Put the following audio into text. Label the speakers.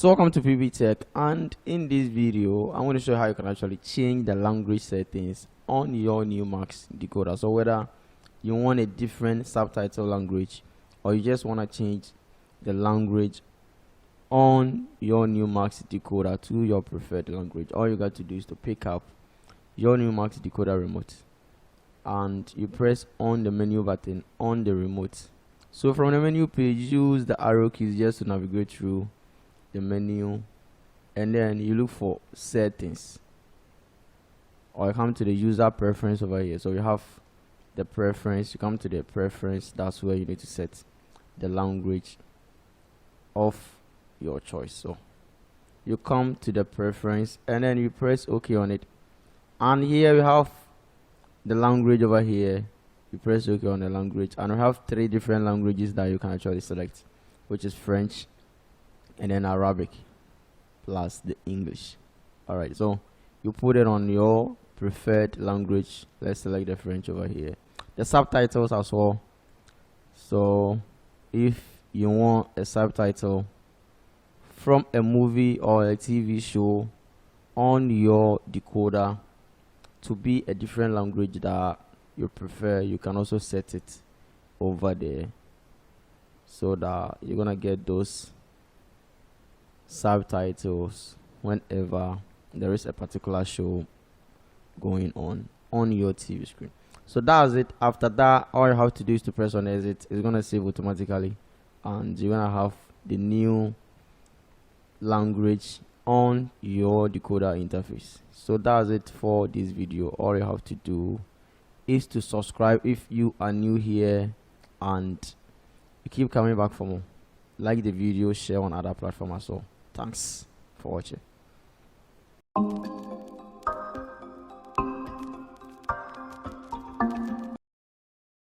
Speaker 1: So welcome to Pbteck, and in this video I'm going to show you how you can actually change the language settings on your Newmax decoder. So whether you want a different subtitle language or you just want to change the language on your Newmax decoder to your preferred language, all you got to do is to pick up your Newmax decoder remote and you press on the menu button on the remote. So from the menu page, use the arrow keys just to navigate through the menu, and then you look for settings, or you come to the user preference over here. So you have the preference, you come to the preference, that's where you need to set the language of your choice. So you come to the preference and then you press OK on it, and here we have the language over here. You press OK on the language, and we have 3 different languages that you can actually select, which is French, and then Arabic plus the English. All right, so you put it on your preferred language. Let's select the French over here. The subtitles as well. So if you want a subtitle from a movie or a TV show on your decoder to be a different language that you prefer, you can also set it over there so that you're gonna get those subtitles whenever there is a particular show going on your TV screen. So that's it. After that, all you have to do is to press on exit. It's gonna save automatically, and you're gonna have the new language on your decoder interface. So that's it for this video. All you have to do is to subscribe if you are new here, and you keep coming back for more. Like the video, share on other platforms as well. Thanks for watching.